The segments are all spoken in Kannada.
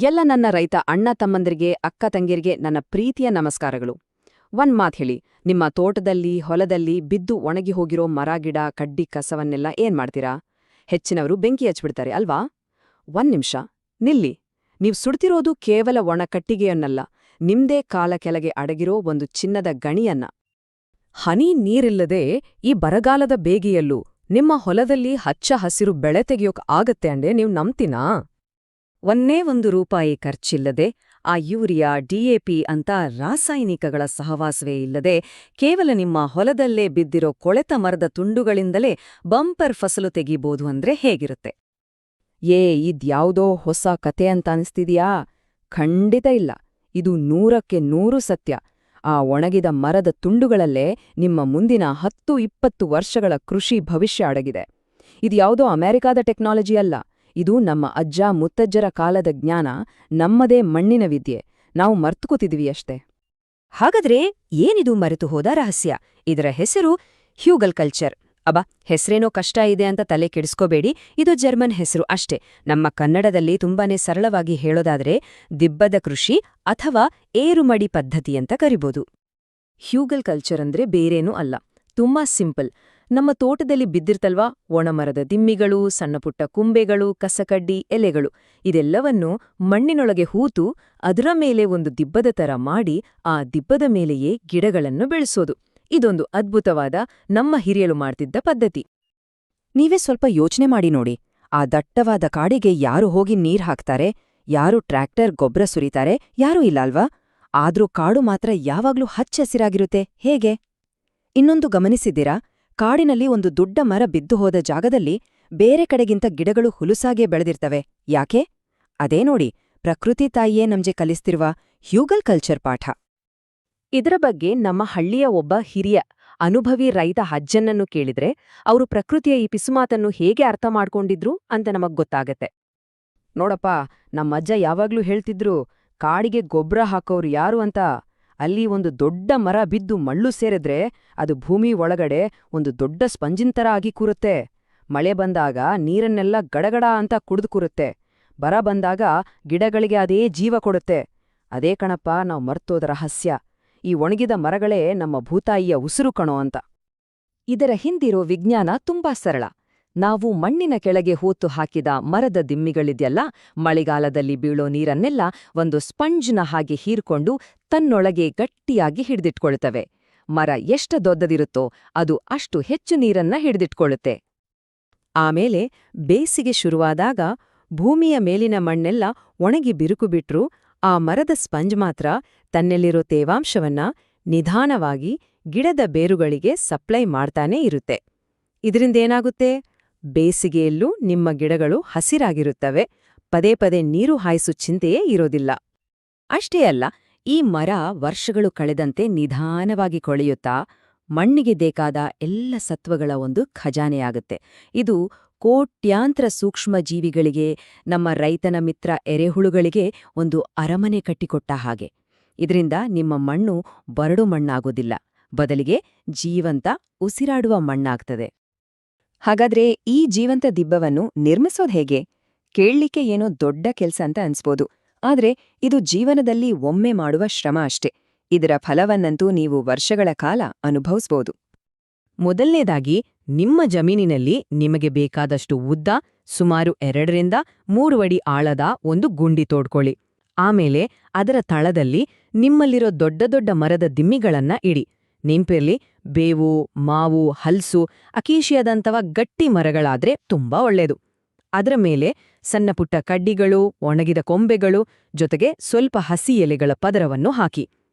ಎಲ್ಲ ನನ್ನ ರೈತ ಅಣ್ಣ ತಮ್ಮಂದಿರಿಗೆ ಅಕ್ಕ ತಂಗಿರಿಗೆ ನನ್ನ ಪ್ರೀತಿಯ ನಮಸ್ಕಾರಗಳು. ಒಂದ್ ಮಾತ್ ಹೇಳಿ, ನಿಮ್ಮ ತೋಟದಲ್ಲಿ ಹೊಲದಲ್ಲಿ ಬಿದ್ದು ಒಣಗಿ ಹೋಗಿರೋ ಮರ ಗಿಡ ಕಡ್ಡಿ ಕಸವನ್ನೆಲ್ಲ ಏನ್ ಮಾಡ್ತೀರಾ? ಹೆಚ್ಚಿನವರು ಬೆಂಕಿ ಹಚ್ಬಿಡ್ತಾರೆ ಅಲ್ವಾ? ಒಂದ್ ನಿಮಿಷ ನಿಲ್ಲಿ. ನೀವ್ ಸುಡ್ತಿರೋದು ಕೇವಲ ಒಣ ಕಟ್ಟಿಗೆಯನ್ನಲ್ಲ, ನಿಮ್ದೇ ಕಾಲ ಕೆಳಗೆ ಅಡಗಿರೋ ಒಂದು ಚಿನ್ನದ ಗಣಿಯನ್ನ. ಹನಿ ನೀರಿಲ್ಲದೆ ಈ ಬರಗಾಲದ ಬೇಗೆಯಲ್ಲೂ ನಿಮ್ಮ ಹೊಲದಲ್ಲಿ ಹಚ್ಚ ಹಸಿರು ಬೆಳೆ ತೆಗೆಯೋಕ್ ಆಗತ್ತೆ ಅಂದ್ರೆ ನೀವ್ ನಂಬ್ತೀನಾ? ಒಂದೇ ರೂಪಾಯಿ ಖರ್ಚಿಲ್ಲದೆ ಆ ಯೂರಿಯಾ ಡಿಎಪಿ ಅಂತ ರಾಸಾಯನಿಕಗಳ ಸಹವಾಸವೇ ಇಲ್ಲದೆ ಕೇವಲ ನಿಮ್ಮ ಹೊಲದಲ್ಲೇ ಬಿದ್ದಿರೋ ಕೊಳೆತ ಮರದ ತುಂಡುಗಳಿಂದಲೇ ಬಂಪರ್ ಫಸಲು ತೆಗೀಬೋದು ಅಂದ್ರೆ ಹೇಗಿರುತ್ತೆ? ಇದ್ಯಾವುದೋ ಹೊಸ ಕತೆ ಅಂತ ಅನಿಸ್ತಿದ್ಯಾ? ಖಂಡಿತ ಇಲ್ಲ. ಇದು 100ಕ್ಕೆ 100 ಸತ್ಯ. ಆ ಒಣಗಿದ ಮರದ ತುಂಡುಗಳಲ್ಲೇ ನಿಮ್ಮ ಮುಂದಿನ 10-20 ವರ್ಷಗಳ ಕೃಷಿ ಭವಿಷ್ಯ ಅಡಗಿದೆ. ಇದ್ಯಾವುದೋ ಅಮೆರಿಕಾದ ಟೆಕ್ನಾಲಜಿ ಅಲ್ಲ. ಇದು ನಮ್ಮ ಅಜ್ಜ ಮುತ್ತಜ್ಜರ ಕಾಲದ ಜ್ಞಾನ, ನಮ್ಮದೇ ಮಣ್ಣಿನ ವಿದ್ಯೆ. ನಾವು ಮರ್ತುಕೂತಿದ್ವಿ ಅಷ್ಟೇ. ಹಾಗಾದ್ರೆ ಏನಿದು ಮರೆತು ಹೋದ ರಹಸ್ಯ? ಇದರ ಹೆಸರು ಹ್ಯೂಗಲ್ ಕಲ್ಚರ್. ಹೆಸರೇನೋ ಕಷ್ಟ ಇದೆ ಅಂತ ತಲೆ ಕೆಡಿಸ್ಕೋಬೇಡಿ, ಇದು ಜರ್ಮನ್ ಹೆಸರು ಅಷ್ಟೇ. ನಮ್ಮ ಕನ್ನಡದಲ್ಲಿ ತುಂಬಾನೇ ಸರಳವಾಗಿ ಹೇಳೋದಾದ್ರೆ ದಿಬ್ಬದ ಕೃಷಿ ಅಥವಾ ಏರುಮಡಿ ಪದ್ಧತಿ ಅಂತ ಕರಿಬೋದು. ಹ್ಯೂಗಲ್ ಕಲ್ಚರ್ ಅಂದ್ರೆ ಬೇರೇನೂ ಅಲ್ಲ, ತುಂಬಾ ಸಿಂಪಲ್. ನಮ್ಮ ತೋಟದಲ್ಲಿ ಬಿದ್ದಿರ್ತಲ್ವಾ ಒಣಮರದ ದಿಮ್ಮಿಗಳು, ಸಣ್ಣಪುಟ್ಟ ಕುಂಬೆಗಳು, ಕಸಕಡ್ಡಿ, ಎಲೆಗಳು, ಇದೆಲ್ಲವನ್ನೂ ಮಣ್ಣಿನೊಳಗೆ ಹೂತು ಅದರ ಮೇಲೆ ಒಂದು ದಿಬ್ಬದ ತರ ಮಾಡಿ ಆ ದಿಬ್ಬದ ಮೇಲೆಯೇ ಗಿಡಗಳನ್ನು ಬೆಳೆಸೋದು. ಇದೊಂದು ಅದ್ಭುತವಾದ, ನಮ್ಮ ಹಿರಿಯರು ಮಾಡ್ತಿದ್ದ ಪದ್ಧತಿ. ನೀವೇ ಸ್ವಲ್ಪ ಯೋಚನೆ ಮಾಡಿ ನೋಡಿ. ಆ ದಟ್ಟವಾದ ಕಾಡಿಗೆ ಯಾರು ಹೋಗಿ ನೀರ್ ಹಾಕ್ತಾರೆ? ಯಾರು ಟ್ರ್ಯಾಕ್ಟರ್ ಗೊಬ್ಬರ ಸುರಿತಾರೆ? ಯಾರೂ ಇಲ್ಲ ಅಲ್ವಾ? ಆದ್ರೂ ಕಾಡು ಮಾತ್ರ ಯಾವಾಗ್ಲೂ ಹಚ್ಚಸಿರಾಗಿರುತ್ತೆ. ಹೇಗೆ? ಇನ್ನೊಂದು ಗಮನಿಸಿದ್ದೀರಾ? ಕಾಡಿನಲ್ಲಿ ಒಂದು ದೊಡ್ಡ ಮರ ಬಿದ್ದು ಹೋದ ಜಾಗದಲ್ಲಿ ಬೇರೆ ಕಡೆಗಿಂತ ಗಿಡಗಳು ಹುಲುಸಾಗೇ ಬೆಳೆದಿರ್ತವೆ. ಯಾಕೆ? ಅದೇ ನೋಡಿ, ಪ್ರಕೃತಿ ತಾಯಿಯೇ ನಮ್ಗೆ ಕಲಿಸ್ತಿರುವ ಹ್ಯೂಗಲ್ ಕಲ್ಚರ್ ಪಾಠ. ಇದರ ಬಗ್ಗೆ ನಮ್ಮ ಹಳ್ಳಿಯ ಒಬ್ಬ ಹಿರಿಯ ಅನುಭವಿ ರೈತ ಅಜ್ಜನನ್ನು ಕೇಳಿದ್ರೆ ಅವರು ಪ್ರಕೃತಿಯ ಈ ಪಿಸುಮಾತನ್ನು ಹೇಗೆ ಅರ್ಥ ಮಾಡ್ಕೊಂಡಿದ್ರು ಅಂತ ನಮಗ್ ಗೊತ್ತಾಗತ್ತೆ. ನೋಡಪ್ಪ, ನಮ್ಮಜ್ಜ ಯಾವಾಗ್ಲೂ ಹೇಳ್ತಿದ್ರು, ಕಾಡಿಗೆ ಗೊಬ್ಬರ ಹಾಕೋರು ಯಾರು ಅಂತ. ಅಲ್ಲಿ ಒಂದು ದೊಡ್ಡ ಮರ ಬಿದ್ದು ಮಳ್ಳು ಸೇರಿದ್ರೆ ಅದು ಭೂಮಿ ಒಳಗಡೆ ಒಂದು ದೊಡ್ಡ ಸ್ಪಂಜಿನ್ ಥರ ಆಗಿ ಕೂರುತ್ತೆ. ಮಳೆ ಬಂದಾಗ ನೀರನ್ನೆಲ್ಲ ಗಡಗಡ ಅಂತ ಕುಡಿದು ಕೂರುತ್ತೆ. ಬರ ಬಂದಾಗ ಗಿಡಗಳಿಗೆ ಅದೇ ಜೀವ ಕೊಡುತ್ತೆ. ಅದೇ ಕಣಪ್ಪ ನಾವು ಮರ್ತೋದ ರಹಸ್ಯ. ಈ ಒಣಗಿದ ಮರಗಳೇ ನಮ್ಮ ಭೂತಾಯಿಯ ಉಸಿರು ಕಣೋ ಅಂತ. ಇದರ ಹಿಂದಿರೋ ವಿಜ್ಞಾನ ತುಂಬಾ ಸರಳ. ನಾವು ಮಣ್ಣಿನ ಕೆಳಗೆ ಹೂತು ಹಾಕಿದ ಮರದ ದಿಮ್ಮಿಗಳಿದ್ಯಲ್ಲ, ಮಳೆಗಾಲದಲ್ಲಿ ಬೀಳೋ ನೀರನ್ನೆಲ್ಲ ಒಂದು ಸ್ಪಂಜ್ನ ಹಾಗೆ ಹೀರ್ಕೊಂಡು ತನ್ನೊಳಗೆ ಗಟ್ಟಿಯಾಗಿ ಹಿಡಿದಿಟ್ಕೊಳ್ತವೆ. ಮರ ಎಷ್ಟು ದೊಡ್ಡದಿರುತ್ತೋ ಅದು ಅಷ್ಟು ಹೆಚ್ಚು ನೀರನ್ನ ಹಿಡಿದಿಟ್ಕೊಳ್ಳುತ್ತೆ. ಆಮೇಲೆ ಬೇಸಿಗೆ ಶುರುವಾದಾಗ ಭೂಮಿಯ ಮೇಲಿನ ಮಣ್ಣೆಲ್ಲ ಒಣಗಿ ಬಿರುಕು ಬಿಟ್ರೂ ಆ ಮರದ ಸ್ಪಂಜ್ ಮಾತ್ರ ತನ್ನಲ್ಲಿರೋ ತೇವಾಂಶವನ್ನ ನಿಧಾನವಾಗಿ ಗಿಡದ ಬೇರುಗಳಿಗೆ ಸಪ್ಲೈ ಮಾಡ್ತಾನೇ ಇರುತ್ತೆ. ಇದರಿಂದೇನಾಗುತ್ತೆ? ಬೇಸಿಗೆಯಲ್ಲೂ ನಿಮ್ಮ ಗಿಡಗಳು ಹಸಿರಾಗಿರುತ್ತವೆ, ಪದೇ ಪದೇ ನೀರು ಹಾಯಿಸೋ ಚಿಂತೆಯೇ ಇರೋದಿಲ್ಲ. ಅಷ್ಟೇ ಅಲ್ಲ, ಈ ಮರ ವರ್ಷಗಳು ಕಳೆದಂತೆ ನಿಧಾನವಾಗಿ ಕೊಳೆಯುತ್ತಾ ಮಣ್ಣಿಗೆ ಬೇಕಾದ ಎಲ್ಲ ಸತ್ವಗಳ ಒಂದು ಖಜಾನೆಯಾಗುತ್ತೆ. ಇದು ಕೋಟ್ಯಾಂತರ ಸೂಕ್ಷ್ಮ ಜೀವಿಗಳಿಗೆ, ನಮ್ಮ ರೈತನ ಮಿತ್ರ ಎರೆಹುಳುಗಳಿಗೆ ಒಂದು ಅರಮನೆ ಕಟ್ಟಿಕೊಟ್ಟ ಹಾಗೆ. ಇದರಿಂದ ನಿಮ್ಮ ಮಣ್ಣು ಬರಡು ಮಣ್ಣಾಗೋದಿಲ್ಲ, ಬದಲಿಗೆ ಜೀವಂತ ಉಸಿರಾಡುವ ಮಣ್ಣಾಗ್ತದೆ. ಹಾಗಾದ್ರೆ ಈ ಜೀವಂತ ದಿಬ್ಬವನ್ನು ನಿರ್ಮಿಸೋದು ಹೇಗೆ? ಕೇಳ್ಲಿಕ್ಕೆ ಏನೋ ದೊಡ್ಡ ಕೆಲ್ಸ ಅಂತ ಅನ್ಸ್ಬೋದು, ಆದ್ರೆ ಇದು ಜೀವನದಲ್ಲಿ ಒಮ್ಮೆ ಮಾಡುವ ಶ್ರಮ ಅಷ್ಟೇ. ಇದರ ಫಲವನ್ನಂತೂ ನೀವು ವರ್ಷಗಳ ಕಾಲ ಅನುಭವಿಸ್ಬೋದು. ಮೊದಲನೇದಾಗಿ, ನಿಮ್ಮ ಜಮೀನಿನಲ್ಲಿ ನಿಮಗೆ ಬೇಕಾದಷ್ಟು ಉದ್ದ, ಸುಮಾರು 2-3 ಅಡಿ ಆಳದ ಒಂದು ಗುಂಡಿ ತೋಡ್ಕೊಳ್ಳಿ. ಆಮೇಲೆ ಅದರ ತಳದಲ್ಲಿ ನಿಮ್ಮಲ್ಲಿರೋ ದೊಡ್ಡ ದೊಡ್ಡ ಮರದ ದಿಮ್ಮಿಗಳನ್ನ ಇಡಿ. ನೆಂಪಿರ್ಲಿ, ಬೇವು, ಮಾವು, ಹಲ್ಸು, ಅಕೇಶಿಯಾದಂಥವ ಗಟ್ಟಿ ಮರಗಳಾದ್ರೆ ತುಂಬಾ ಒಳ್ಳೇದು. ಅದರ ಮೇಲೆ ಸಣ್ಣಪುಟ್ಟ ಕಡ್ಡಿಗಳು, ಒಣಗಿದ ಕೊಂಬೆಗಳು, ಜೊತೆಗೆ ಸ್ವಲ್ಪ ಹಸಿ ಎಲೆಗಳ ಪದರವನ್ನು ಹಾಕಿ.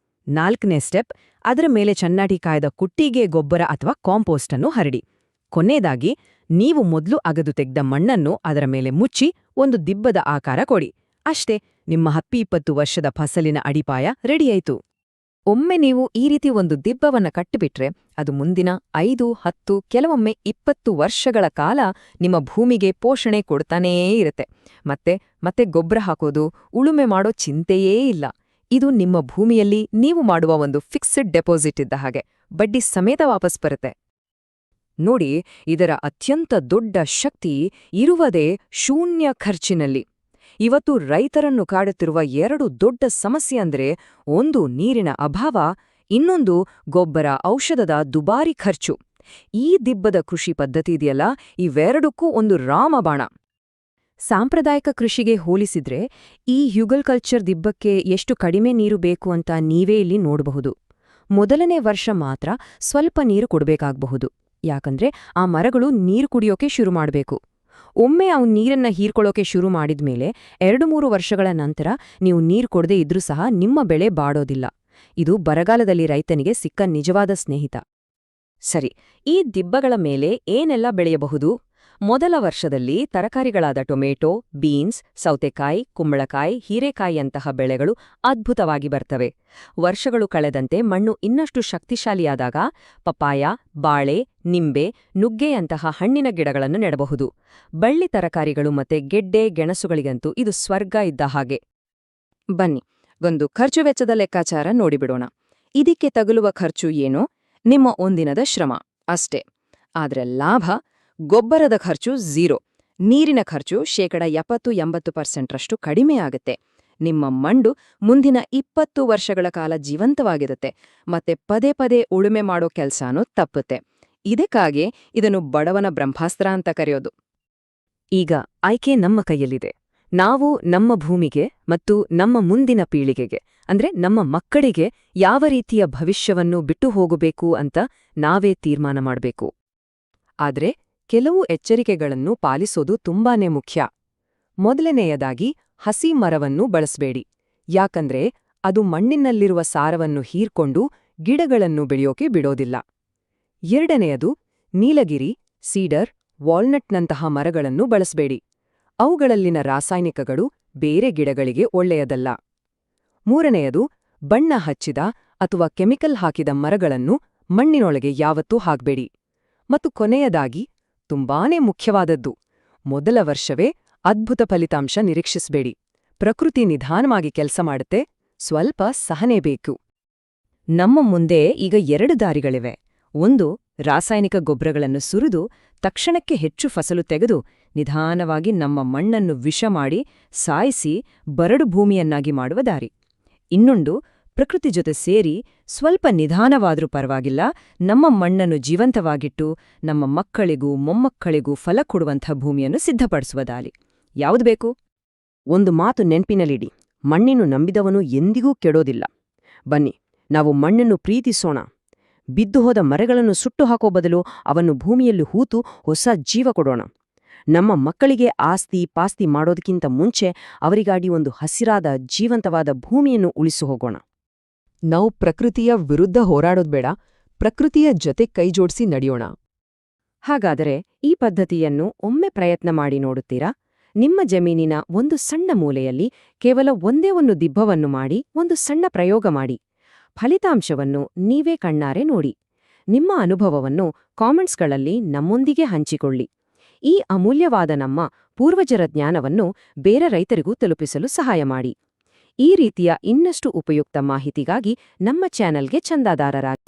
4ನೇ ಸ್ಟೆಪ್, ಅದರ ಮೇಲೆ ಚೆನ್ನಾಗಿ ಕಾಯ್ದ ಕುಟ್ಟಿಗೆ ಗೊಬ್ಬರ ಅಥವಾ ಕಾಂಪೋಸ್ಟ್ ಅನ್ನು ಹರಡಿ. ಕೊನೆಯದಾಗಿ, ನೀವು ಮೊದಲು ಅಗದು ತೆಗೆದ ಮಣ್ಣನ್ನು ಅದರ ಮೇಲೆ ಮುಚ್ಚಿ ಒಂದು ದಿಬ್ಬದ ಆಕಾರ ಕೊಡಿ. ಅಷ್ಟೇ, ನಿಮ್ಮ 10-20 ವರ್ಷದ ಫಸಲಿನ ಅಡಿಪಾಯ ರೆಡಿಯಾಯ್ತು. ಒಮ್ಮೆ ನೀವು ಈ ರೀತಿ ಒಂದು ದಿಬ್ಬವನ್ನ ಕಟ್ಟಿಬಿಟ್ರೆ ಅದು ಮುಂದಿನ 5-10, ಕೆಲವೊಮ್ಮೆ 20 ವರ್ಷಗಳ ಕಾಲ ನಿಮ್ಮ ಭೂಮಿಗೆ ಪೋಷಣೆ ಕೊಡ್ತಾನೇ ಇರುತ್ತೆ. ಮತ್ತೆ ಗೊಬ್ಬರ ಹಾಕೋದು, ಉಳುಮೆ ಮಾಡೋ ಚಿಂತೆಯೇ ಇಲ್ಲ. ಇದು ನಿಮ್ಮ ಭೂಮಿಯಲ್ಲಿ ನೀವು ಮಾಡುವ ಒಂದು ಫಿಕ್ಸ್ಡ್ ಡೆಪಾಸಿಟ್ ಇದ್ದ ಹಾಗೆ, ಬಡ್ಡಿ ಸಮೇತ ವಾಪಸ್ ಬರುತ್ತೆ. ನೋಡಿ, ಇದರ ಅತ್ಯಂತ ದೊಡ್ಡ ಶಕ್ತಿ ಇರುವುದೇ ಶೂನ್ಯ ಖರ್ಚಿನಲ್ಲಿ. ಇವತ್ತು ರೈತರನ್ನು ಕಾಡುತ್ತಿರುವ 2 ದೊಡ್ಡ ಸಮಸ್ಯೆ ಅಂದ್ರೆ ಒಂದು ನೀರಿನ ಅಭಾವ, ಇನ್ನೊಂದು ಗೊಬ್ಬರ ಔಷಧದ ದುಬಾರಿ ಖರ್ಚು. ಈ ದಿಬ್ಬದ ಕೃಷಿ ಪದ್ಧತಿ ಇದೆಯಲ್ಲ, ಇವೆರಡಕ್ಕೂ ಒಂದು ರಾಮಬಾಣ. ಸಾಂಪ್ರದಾಯಿಕ ಕೃಷಿಗೆ ಹೋಲಿಸಿದ್ರೆ ಈ ಹ್ಯುಗಲ್ಕಲ್ಚರ್ ದಿಬ್ಬಕ್ಕೆ ಎಷ್ಟು ಕಡಿಮೆ ನೀರು ಬೇಕು ಅಂತ ನೀವೇ ಇಲ್ಲಿ ನೋಡಬಹುದು. ಮೊದಲನೇ ವರ್ಷ ಮಾತ್ರ ಸ್ವಲ್ಪ ನೀರು ಕೊಡಬೇಕಾಗಬಹುದು, ಯಾಕಂದ್ರೆ ಆ ಮರಗಳು ನೀರು ಕುಡಿಯೋಕೆ ಶುರು ಮಾಡಬೇಕು. ಒಮ್ಮೆ ಅವು ನೀರನ್ನ ಹೀರ್ಕೊಳ್ಳೋಕೆ ಶುರು ಮಾಡಿದ್ಮೇಲೆ 2-3 ವರ್ಷಗಳ ನಂತರ ನೀವು ನೀರು ಕೊಡದೇ ಇದ್ರೂ ಸಹ ನಿಮ್ಮ ಬೆಳೆ ಬಾಡೋದಿಲ್ಲ. ಇದು ಬರಗಾಲದಲ್ಲಿ ರೈತನಿಗೆ ಸಿಕ್ಕ ನಿಜವಾದ ಸ್ನೇಹಿತ. ಸರಿ, ಈ ದಿಬ್ಬಗಳ ಮೇಲೆ ಏನೆಲ್ಲ ಬೆಳೆಯಬಹುದು? ಮೊದಲ ವರ್ಷದಲ್ಲಿ ತರಕಾರಿಗಳಾದ ಟೊಮೆಟೊ, ಬೀನ್ಸ್, ಸೌತೆಕಾಯಿ, ಕುಂಬಳಕಾಯಿ, ಹೀರೆಕಾಯಿಯಂತಹ ಬೆಳೆಗಳು ಅದ್ಭುತವಾಗಿ ಬರ್ತವೆ. ವರ್ಷಗಳು ಕಳೆದಂತೆ ಮಣ್ಣು ಇನ್ನಷ್ಟು ಶಕ್ತಿಶಾಲಿಯಾದಾಗ ಪಪಾಯ, ಬಾಳೆ, ನಿಂಬೆ, ನುಗ್ಗೆಯಂತಹ ಹಣ್ಣಿನ ಗಿಡಗಳನ್ನು ನೆಡಬಹುದು. ಬಳ್ಳಿ ತರಕಾರಿಗಳು ಮತ್ತೆ ಗೆಡ್ಡೆ, ಗೆಣಸುಗಳಿಗಂತೂ ಇದು ಸ್ವರ್ಗ ಇದ್ದ ಹಾಗೆ. ಬನ್ನಿ, ಒಂದು ಖರ್ಚು ವೆಚ್ಚದ ಲೆಕ್ಕಾಚಾರ ನೋಡಿಬಿಡೋಣ. ಇದಕ್ಕೆ ತಗುಲುವ ಖರ್ಚು ಏನೋ ನಿಮ್ಮ ಒಂದಿನದ ಶ್ರಮ ಅಷ್ಟೇ. ಆದ್ರೆ ಲಾಭ, ಗೊಬ್ಬರದ ಖರ್ಚು 0, ನೀರಿನ ಖರ್ಚು 70-80% ಕಡಿಮೆಯಾಗುತ್ತೆ. ನಿಮ್ಮ ಮಂಡು ಮುಂದಿನ 20 ವರ್ಷಗಳ ಕಾಲ ಜೀವಂತವಾಗಿರುತ್ತೆ, ಮತ್ತೆ ಪದೇ ಪದೇ ಉಳುಮೆ ಮಾಡೋ ಕೆಲ್ಸಾನೂ ತಪ್ಪುತ್ತೆ. ಇದಕ್ಕಾಗಿ ಇದನ್ನು ಬಡವನ ಬ್ರಹ್ಮಾಸ್ತ್ರ ಅಂತ ಕರೆಯೋದು. ಈಗ ಆಯ್ಕೆ ನಮ್ಮ ಕೈಯಲ್ಲಿದೆ. ನಾವು ನಮ್ಮ ಭೂಮಿಗೆ ಮತ್ತು ನಮ್ಮ ಮುಂದಿನ ಪೀಳಿಗೆಗೆ, ಅಂದ್ರೆ ನಮ್ಮ ಮಕ್ಕಳಿಗೆ ಯಾವ ರೀತಿಯ ಭವಿಷ್ಯವನ್ನು ಬಿಟ್ಟು ಹೋಗಬೇಕು ಅಂತ ನಾವೇ ತೀರ್ಮಾನ ಮಾಡಬೇಕು. ಆದ್ರೆ ಕೆಲವು ಎಚ್ಚರಿಕೆಗಳನ್ನು ಪಾಲಿಸೋದು ತುಂಬಾನೇ ಮುಖ್ಯ. ಮೊದಲನೆಯದಾಗಿ, ಹಸಿ ಮರವನ್ನು ಬಳಸಬೇಡಿ, ಯಾಕಂದ್ರೆ ಅದು ಮಣ್ಣಿನಲ್ಲಿರುವ ಸಾರವನ್ನು ಹೀರ್ಕೊಂಡು ಗಿಡಗಳನ್ನು ಬೆಳೆಯೋಕೆ ಬಿಡೋದಿಲ್ಲ. ಎರಡನೆಯದು, ನೀಲಗಿರಿ, ಸೀಡರ್, ವಾಲ್ನಟ್ನಂತಹ ಮರಗಳನ್ನು ಬಳಸಬೇಡಿ. ಅವುಗಳಲ್ಲಿನ ರಾಸಾಯನಿಕಗಳು ಬೇರೆ ಗಿಡಗಳಿಗೆ ಒಳ್ಳೆಯದಲ್ಲ. ಮೂರನೆಯದು, ಬಣ್ಣ ಹಚ್ಚಿದ ಅಥವಾ ಕೆಮಿಕಲ್ ಹಾಕಿದ ಮರಗಳನ್ನು ಮಣ್ಣಿನೊಳಗೆ ಯಾವತ್ತೂ ಹಾಕ್ಬೇಡಿ. ಮತ್ತು ಕೊನೆಯದಾಗಿ, ತುಂಬಾನೇ ಮುಖ್ಯವಾದದ್ದು, ಮೊದಲ ವರ್ಷವೇ ಅದ್ಭುತ ಫಲಿತಾಂಶ ನಿರೀಕ್ಷಿಸಬೇಡಿ. ಪ್ರಕೃತಿ ನಿಧಾನವಾಗಿ ಕೆಲಸ ಮಾಡುತ್ತೆ, ಸ್ವಲ್ಪ ಸಹನೆ ಬೇಕು. ನಮ್ಮ ಮುಂದೆ ಈಗ 2 ದಾರಿಗಳಿವೆ. ಒಂದು, ರಾಸಾಯನಿಕ ಗೊಬ್ಬರಗಳನ್ನು ಸುರಿದು ತಕ್ಷಣಕ್ಕೆ ಹೆಚ್ಚು ಫಸಲು ತೆಗೆದು ನಿಧಾನವಾಗಿ ನಮ್ಮ ಮಣ್ಣನ್ನು ವಿಷ ಮಾಡಿ ಸಾಯಿಸಿ ಬರಡು ಭೂಮಿಯನ್ನಾಗಿ ಮಾಡುವ ದಾರಿ. ಇನ್ನೊಂದು, ಪ್ರಕೃತಿ ಜೊತೆ ಸೇರಿ ಸ್ವಲ್ಪ ನಿಧಾನವಾದ್ರೂ ಪರವಾಗಿಲ್ಲ, ನಮ್ಮ ಮಣ್ಣನ್ನು ಜೀವಂತವಾಗಿಟ್ಟು ನಮ್ಮ ಮಕ್ಕಳಿಗೂ ಮೊಮ್ಮಕ್ಕಳಿಗೂ ಫಲ ಕೊಡುವಂಥ ಭೂಮಿಯನ್ನು ಸಿದ್ಧಪಡಿಸುವ ದಾರಿ. ಯಾವುದು ಬೇಕು? ಒಂದು ಮಾತು ನೆನ್ಪಿನಲ್ಲಿಡಿ, ಮಣ್ಣನ್ನು ನಂಬಿದವನು ಎಂದಿಗೂ ಕೆಡೋದಿಲ್ಲ. ಬನ್ನಿ, ನಾವು ಮಣ್ಣನ್ನು ಪ್ರೀತಿಸೋಣ. ಬಿದ್ದುಹೋದ ಮರಗಳನ್ನು ಸುಟ್ಟು ಹಾಕೋ ಬದಲು ಅವನ್ನು ಭೂಮಿಯಲ್ಲಿ ಹೂತು ಹೊಸ ಜೀವ ಕೊಡೋಣ. ನಮ್ಮ ಮಕ್ಕಳಿಗೆ ಆಸ್ತಿ ಪಾಸ್ತಿ ಮಾಡೋದಕ್ಕಿಂತ ಮುಂಚೆ ಅವರಿಗಾಗಿ ಒಂದು ಹಸಿರಾದ ಜೀವಂತವಾದ ಭೂಮಿಯನ್ನು ಉಳಿಸು ಹೋಗೋಣ. ನಾವು ಪ್ರಕೃತಿಯ ವಿರುದ್ಧ ಹೋರಾಡೋದು ಬೇಡ, ಪ್ರಕೃತಿಯ ಜೊತೆ ಕೈಜೋಡಿಸಿ ನಡೆಯೋಣ. ಹಾಗಾದರೆ ಈ ಪದ್ಧತಿಯನ್ನು ಒಮ್ಮೆ ಪ್ರಯತ್ನ ಮಾಡಿ ನೋಡುತ್ತೀರಾ? ನಿಮ್ಮ ಜಮೀನಿನ ಒಂದು ಸಣ್ಣ ಮೂಲೆಯಲ್ಲಿ ಕೇವಲ ಒಂದೇ ಒಂದು ದಿಬ್ಬವನ್ನು ಮಾಡಿ ಒಂದು ಸಣ್ಣ ಪ್ರಯೋಗ ಮಾಡಿ. ಫಲಿತಾಂಶವನ್ನು ನೀವೇ ಕಣ್ಣಾರೆ ನೋಡಿ. ನಿಮ್ಮ ಅನುಭವವನ್ನು ಕಾಮೆಂಟ್ಸ್ಗಳಲ್ಲಿ ನಮ್ಮೊಂದಿಗೆ ಹಂಚಿಕೊಳ್ಳಿ. ಈ ಅಮೂಲ್ಯವಾದ ನಮ್ಮ ಪೂರ್ವಜರ ಜ್ಞಾನವನ್ನು ಬೇರೆ ರೈತರಿಗೂ ತಲುಪಿಸಲು ಸಹಾಯ ಮಾಡಿ. ಈ ರೀತಿಯ ಇನ್ನಷ್ಟು ಉಪಯುಕ್ತ ಮಾಹಿತಿಗಾಗಿ ನಮ್ಮ ಚಾನೆಲ್ಗೆ ಚಂದಾದಾರರಾಗಿ.